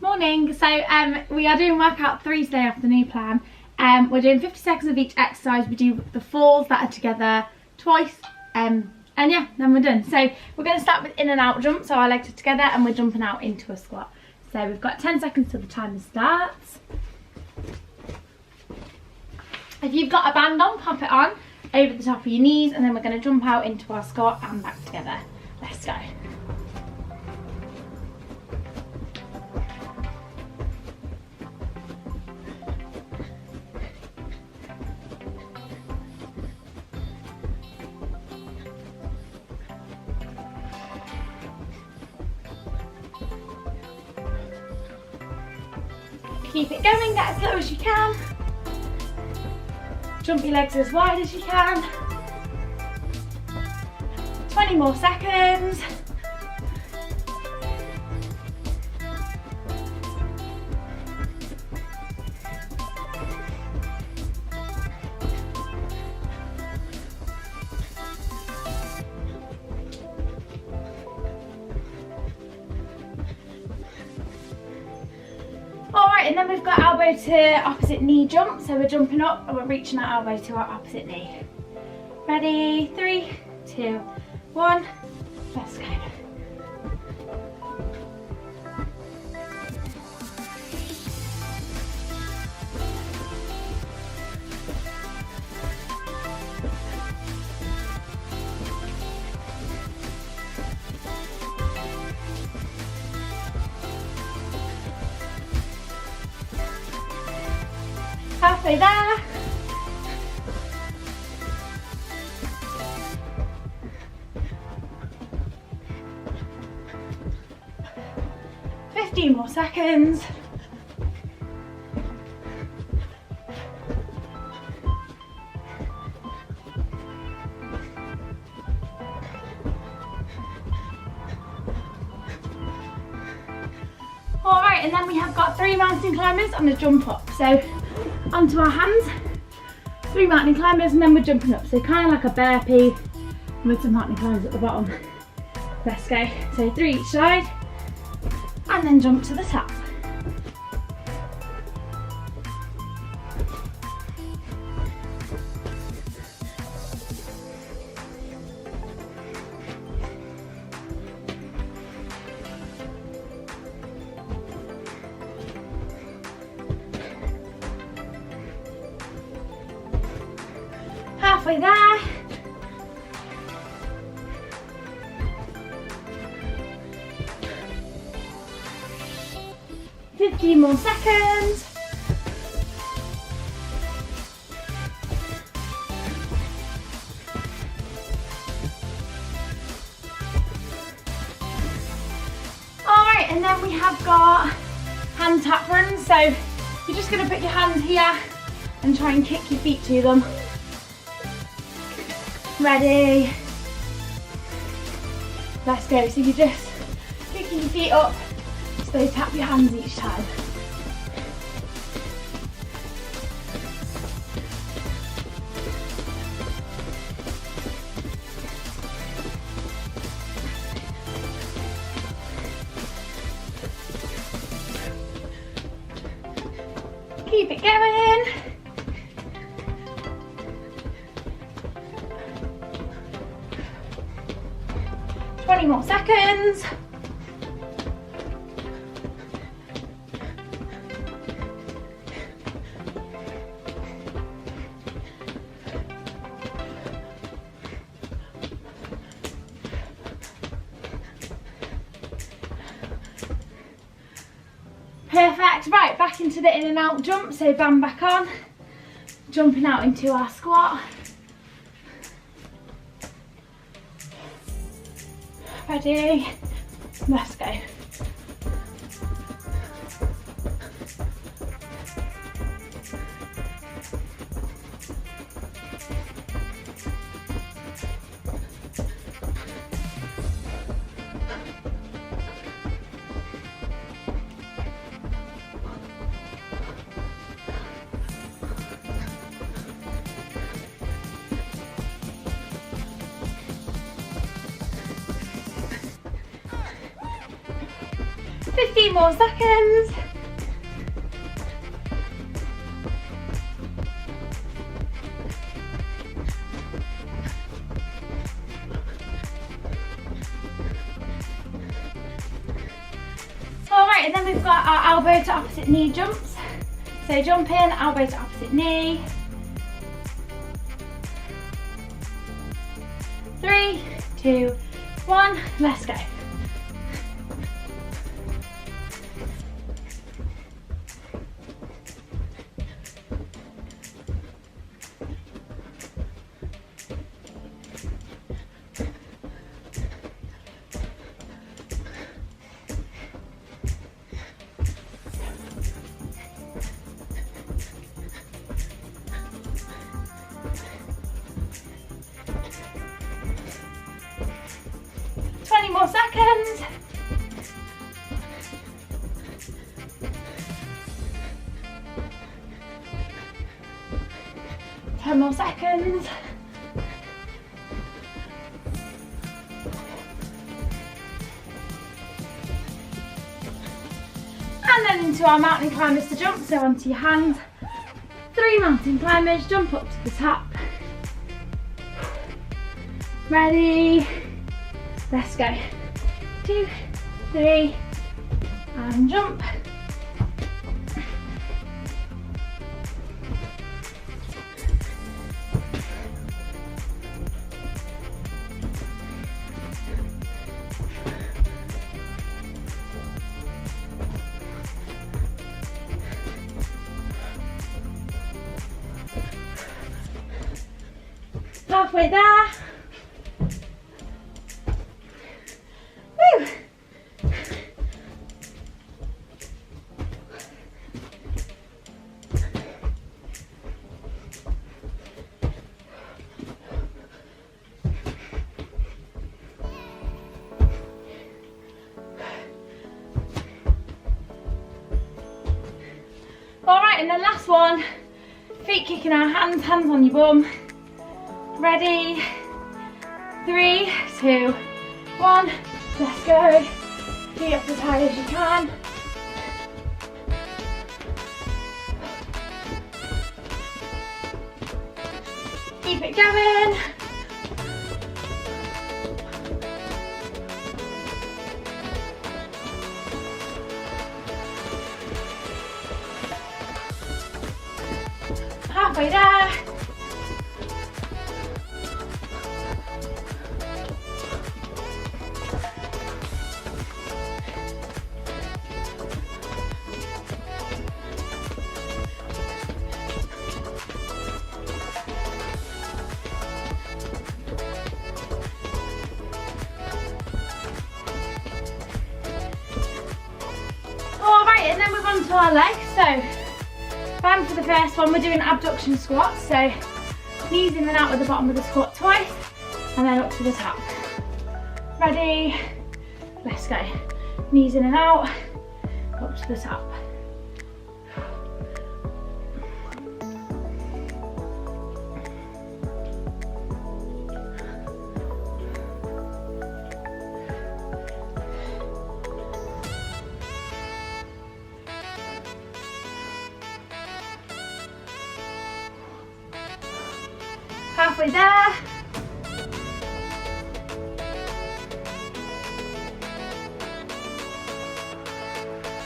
Morning. So we are doing workout 3 today after the new plan. We're doing 50 seconds of each exercise. We do the fours that are together twice, and yeah, then we're done. So we're going to start with in and out jump. So our legs are together and we're jumping out into a squat. So we've got 10 seconds till the timer starts. If you've got a band on, pop it on over the top of your knees, and then we're going to jump out into our squat and back together. Let's go. Keep it going, get as low as you can. Jump your legs as wide as you can. 20 more seconds. Alright, and then we've got elbow to opposite knee jump. So we're jumping up and we're reaching our elbow to our opposite knee. Ready? 3, 2, 1. Let's go. Halfway there. Fifteen more seconds. Alright, and then we have got 3 mountain climbers on the jump up. So onto our hands, 3 mountain climbers, and then we're jumping up. So kind of like a burpee with some mountain climbers at the bottom. Let's go. So 3 each side, and then jump to the top. Halfway there. Fifteen more seconds. Alright, and then we have got hand tap runs. So you're just going to put your hands here and try and kick your feet to them. Ready? Let's go. So you're just kicking your feet up, so tap your hands each time. Keep it going. 20 more seconds. Perfect. Right, back into the in and out jump. So band back on, jumping out into our squat. Ready? Let's go. 15 more seconds. Alright, and then we've got our elbow to opposite knee jumps. So jump in, elbow to opposite knee. 3, 2, 1, let's go. More seconds. 10 more seconds. And then into our mountain climbers to jump, so onto your hands. 3 mountain climbers, jump up to the top. Ready? Let's go. 2, 3, and jump. Halfway there. Woo. Alright, and then last one. Feet kicking our hands, hands on your bum. Ready? 3, 2, 1. Let's go. Feet up as high as you can. Keep it going. Halfway there. And then we're on to our legs. So band for the first one, we're doing abduction squats. So knees in and out at the bottom of the squat twice, and then up to the top. Ready? Let's go. Knees in and out, up to the top. Halfway there.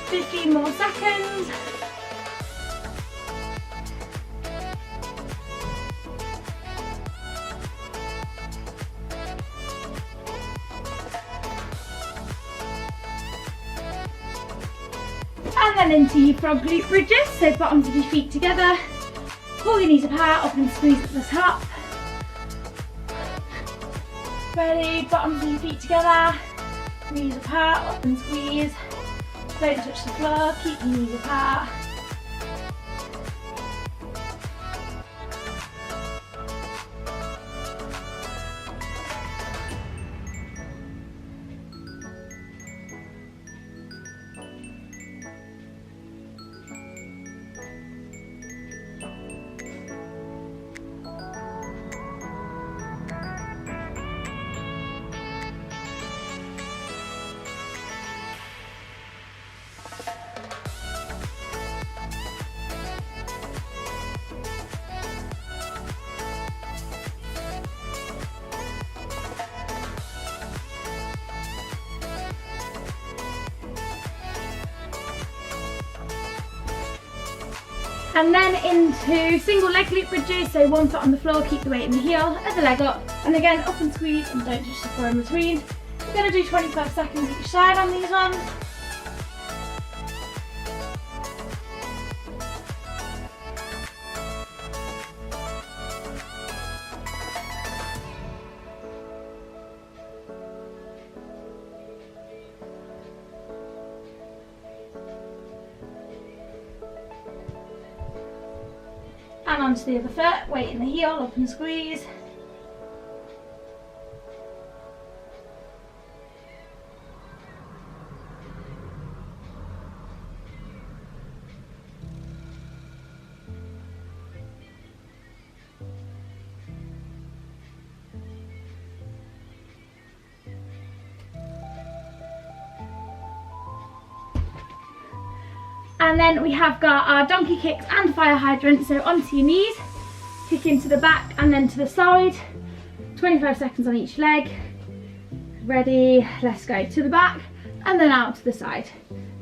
Fifteen more seconds. And then into your frog glute bridges, so bottoms of your feet together. Pull your knees apart, up and squeeze at the top. Ready, bottoms of your feet together, knees apart, up and squeeze. Don't touch the floor, keep your knees apart. And then into single leg glute bridges, so one foot on the floor, keep the weight in the heel, other leg up, and again up and squeeze, and don't touch the floor in between. We're going to do 25 seconds each side on these ones. And onto the other foot, weight in the heel, up and squeeze. And then we have got our donkey kicks and fire hydrant, so onto your knees, kick into the back and then to the side, 25 seconds on each leg. Ready, let's go. To the back and then out to the side,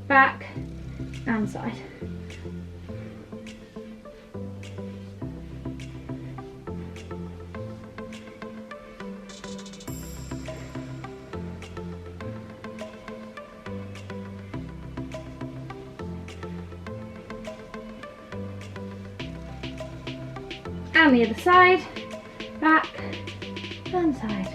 back and side. And the other side, back and side.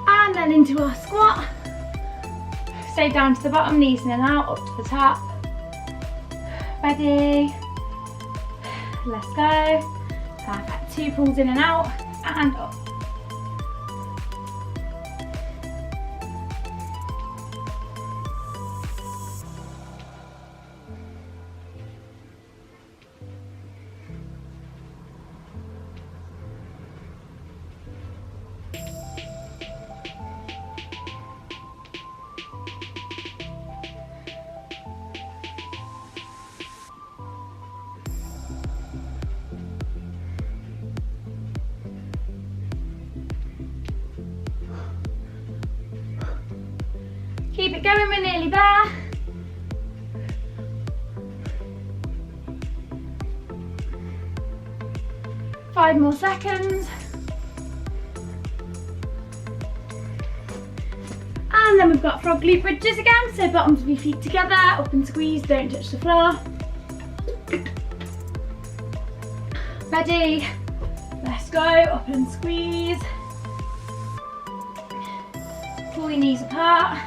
And then into our squat. Stay down to the bottom, knees in and out, up to the top. Ready? Let's go. Perfect. 2 pulls in and out, and up. Keep it going, we're nearly there. Five more seconds. And then we've got frog glute bridges again, so bottoms of your feet together, up and squeeze, don't touch the floor. Ready? Let's go, up and squeeze. Pull your knees apart.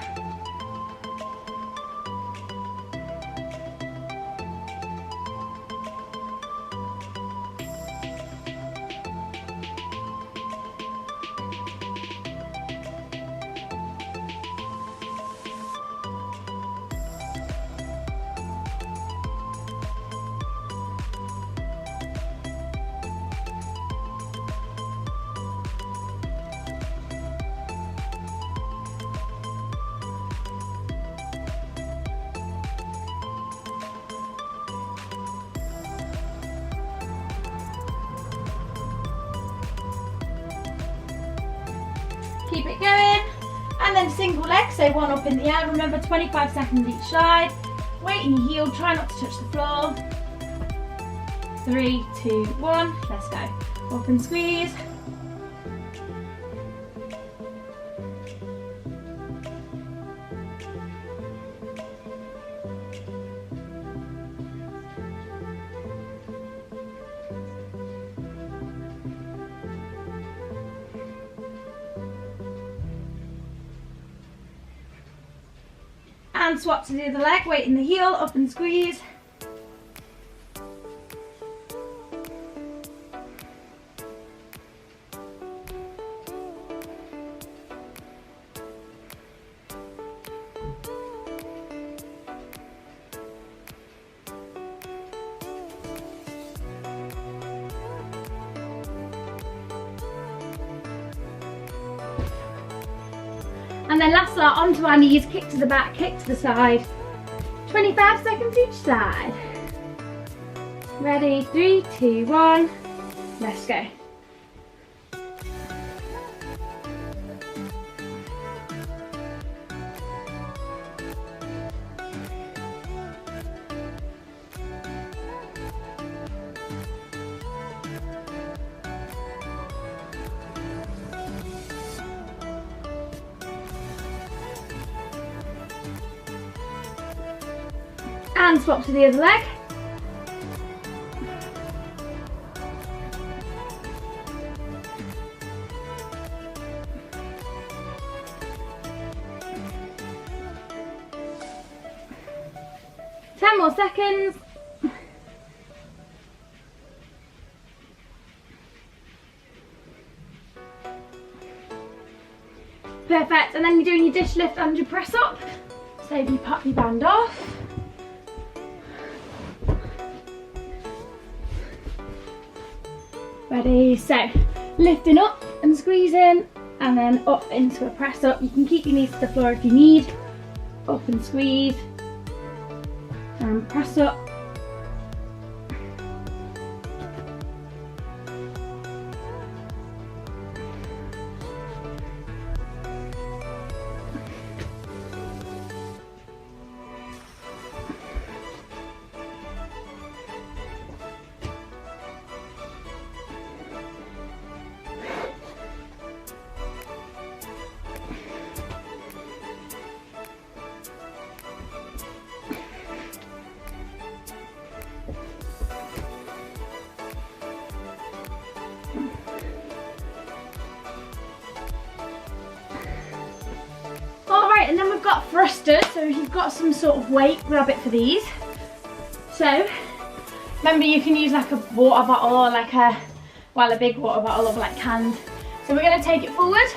Keep it going, and then single leg, so one up in the air. Remember, 25 seconds each side. Weight in your heel, try not to touch the floor. 3, 2, 1, let's go. Up and squeeze. And swap to the other leg, weight in the heel, up and squeeze. And then last lot, onto our knees, kick to the back, kick to the side. 25 seconds each side. Ready, 3, 2, 1, let's go. And swap to the other leg. Ten more seconds. Perfect, and then you're doing your dish lift and your press up. So if you pop your band off. Ready, so lifting up and squeezing, and then up into a press up. You can keep your knees to the floor if you need. Up and squeeze, and press up. Alright, and then we've got thrusters, so if you've got some sort of weight, grab it for these. So, remember you can use like a water bottle or like a big water bottle or like canned. So we're going to take it forward,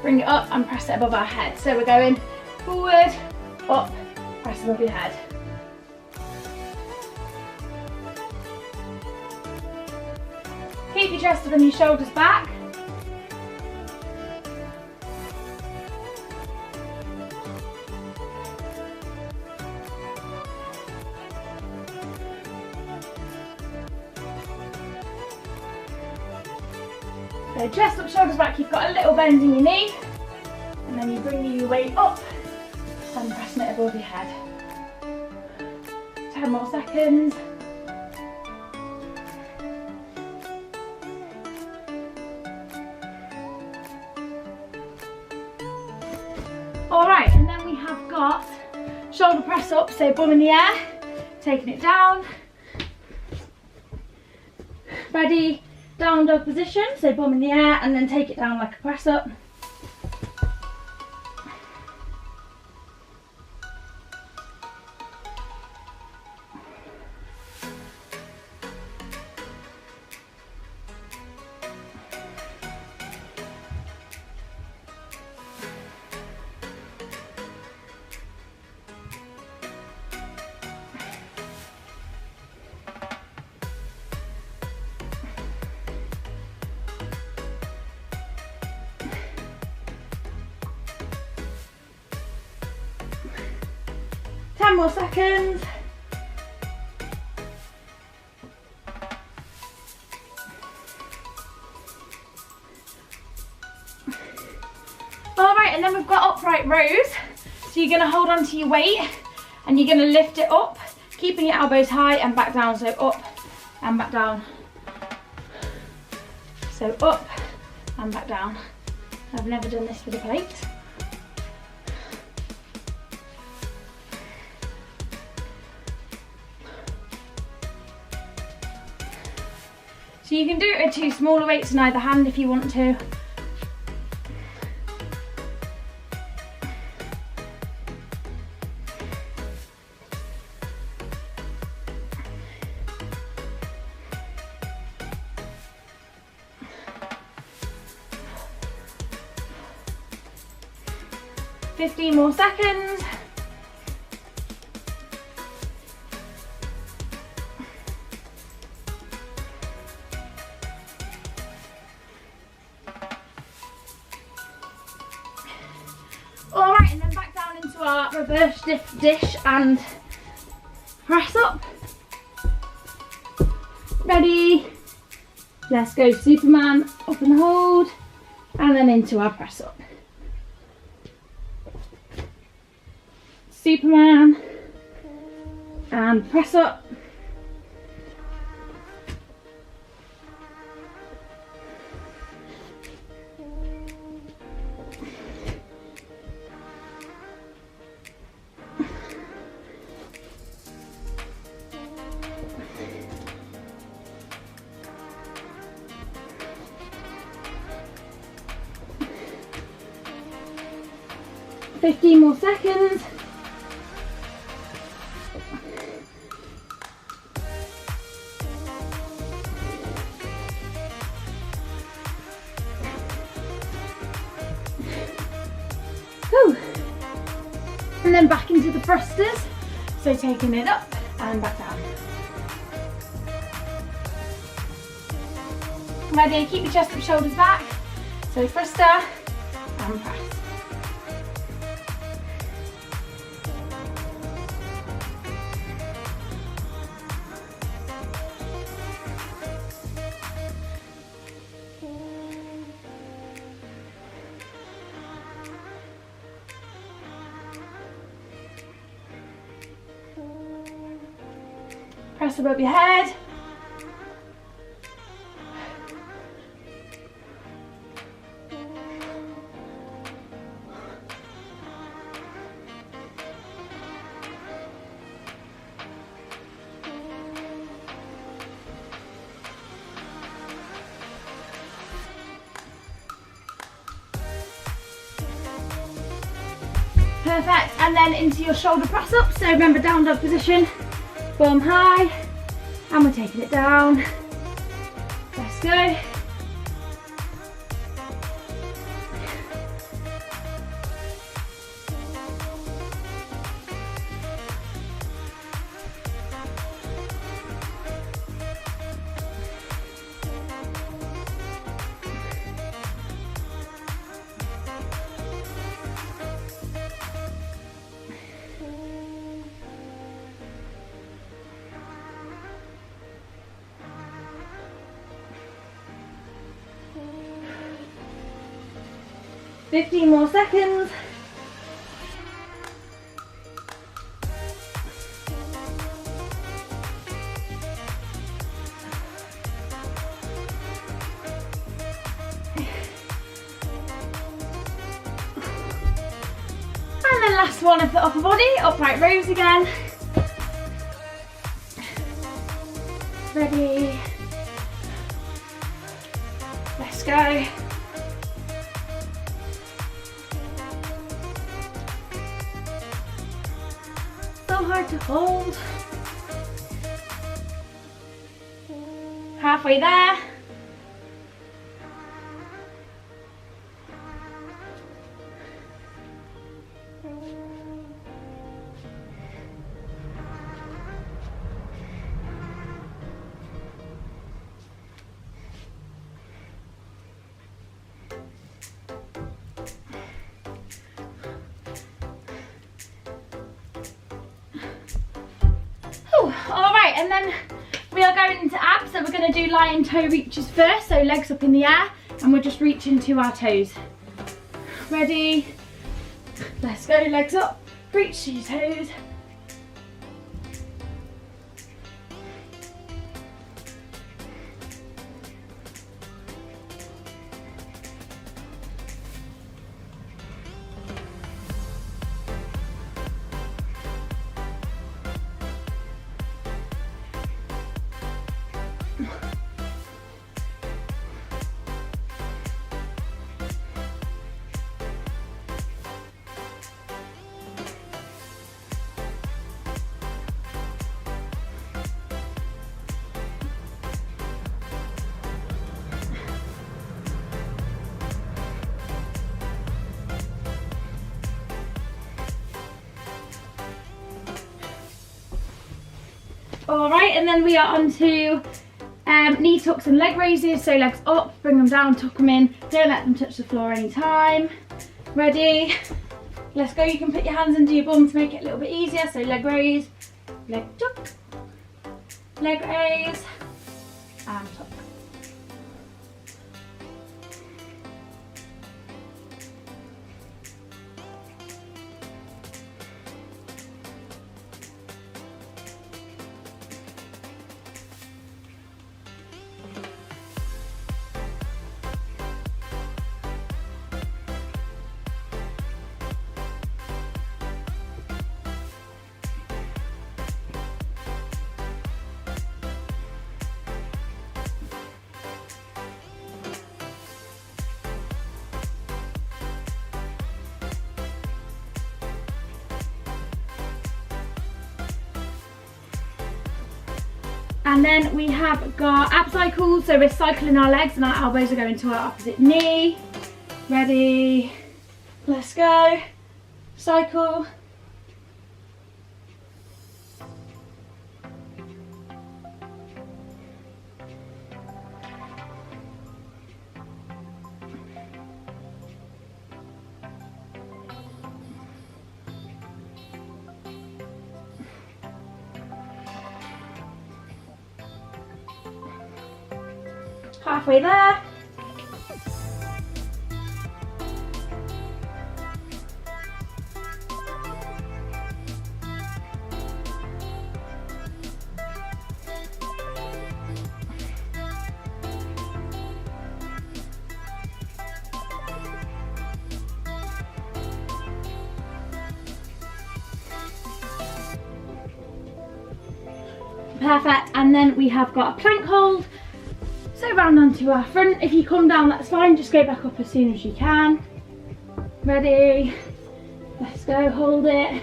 bring it up and press it above our head. So we're going forward, up, press above your head. Keep your chest up and your shoulders back. So chest up, shoulders back, you've got a little bend in your knee, and then you bring your weight up and pressing it above your head. 10 more seconds. Alright, and then we have got shoulder press up, so bum in the air, taking it down. Ready? Down dog position, so bum in the air and then take it down like a press up. More seconds. Alright, and then we've got upright rows. So you're going to hold on to your weight and you're going to lift it up, keeping your elbows high and back down. So up and back down. So up and back down. I've never done this with a plate. So you can do it with 2 smaller weights in either hand if you want to. $15 more seconds. our reverse dish and press up. Ready? Let's go Superman, up and hold, and then into our press up. Superman, and press up. Fifteen more seconds. Whew. And then back into the thrusters. So taking it up and back down. Ready, keep your chest and shoulders back. So thruster and press. Press above your head. Perfect, and then into your shoulder press up. So remember, down dog position, bum high, and we're taking it down. Let's go. Fifteen more seconds. And then last one of the upper body, upright rows again. Ready? Let's go. Hard to hold. Halfway there. Alright, and then we are going into abs, so we're going to do lion toe reaches first, so legs up in the air, and we're just reaching to our toes. Ready? Let's go, legs up, reach to your toes. Alright, and then we are on to knee tucks and leg raises. So legs up, bring them down, tuck them in. Don't let them touch the floor anytime. Ready? let's go. You can put your hands under your bum to make it a little bit easier. So leg raise, leg tuck, leg raise, and tuck. And then we have got ab cycles, so we're cycling our legs and our elbows are going to our opposite knee. Ready, let's go. Cycle. Halfway there. Perfect, and then we have got a plank hold. So round onto our front. If you come down, that's fine, just go back up as soon as you can. Ready, let's go, hold it.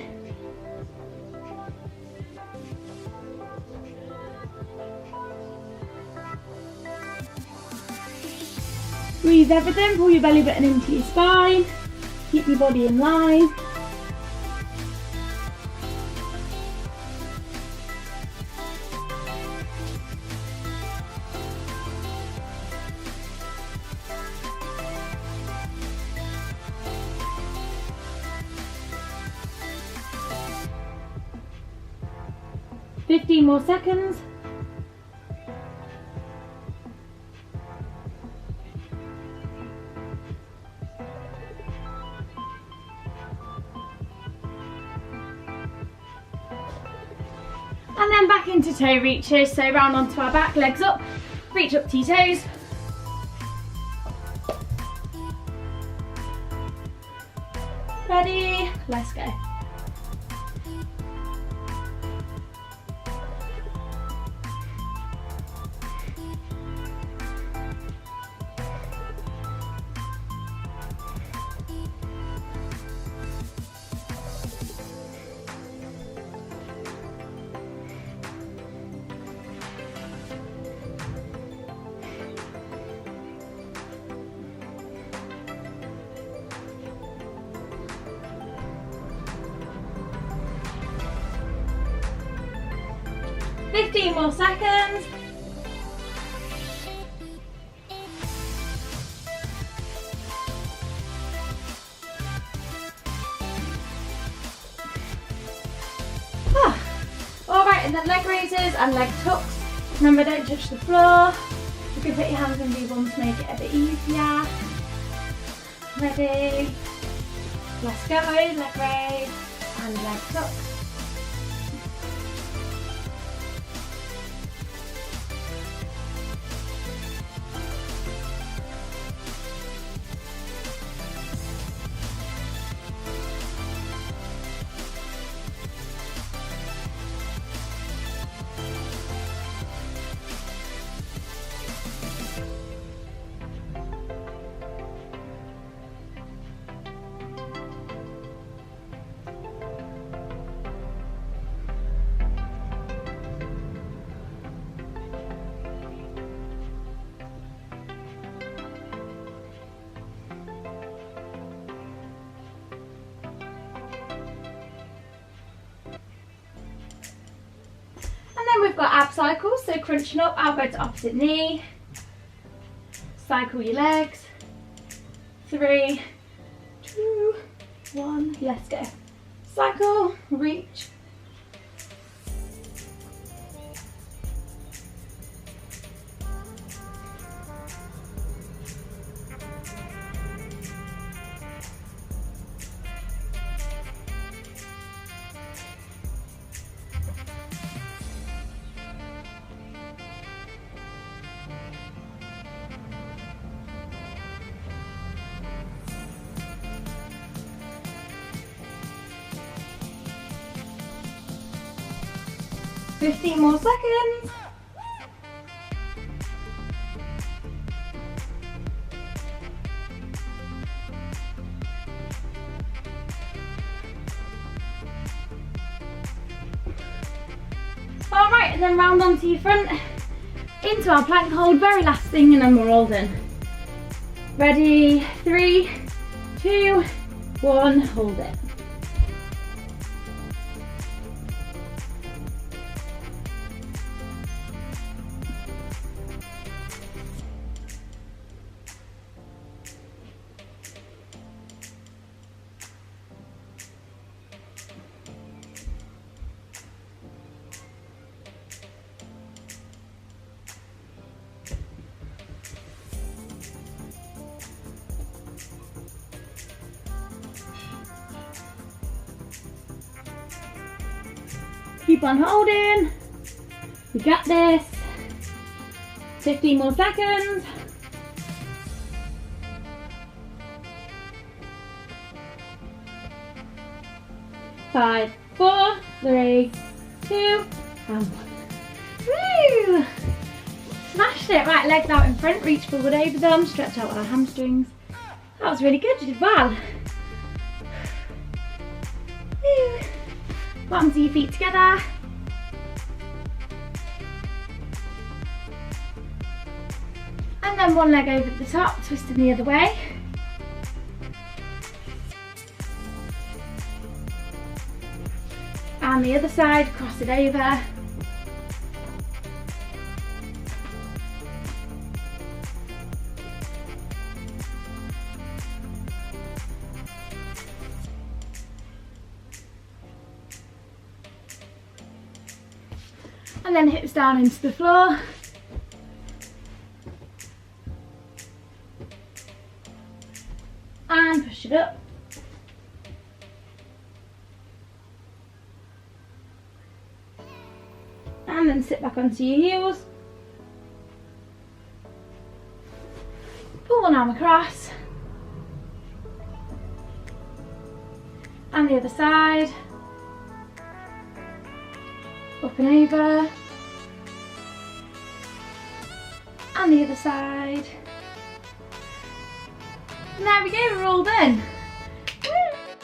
Squeeze everything, pull your belly button into your spine, keep your body in line. More seconds. And then back into toe reaches, so round onto our back, legs up, reach up to your toes. Ready, let's go. More seconds. Alright, and then leg raises and leg tucks. Remember, don't touch the floor. You can put your hands under your bum to make it a bit easier. Ready? Let's go. Leg raise and leg tucks. We've got ab cycles, so crunching up, elbow to opposite knee. Cycle your legs. 3, 2, 1, let's go. Cycle, reach. $15 more seconds. Alright, and then round onto your front, into our plank hold, very last thing, and then we're all done. Ready, 3, 2, 1, hold it. Keep on holding. We got this. 15 more seconds. 5, 4, 3, 2, and 1. Woo! Smashed it. Right, legs out in front, reach forward over them, stretch out our hamstrings. That was really good, you did well. Woo! Bottoms of your feet together. And then one leg over the top, twisting the other way. And the other side, cross it over. And then hips down into the floor. And push it up. And then sit back onto your heels. Pull one arm across. And the other side. Up and over. And the other side. And there we go, we're all done.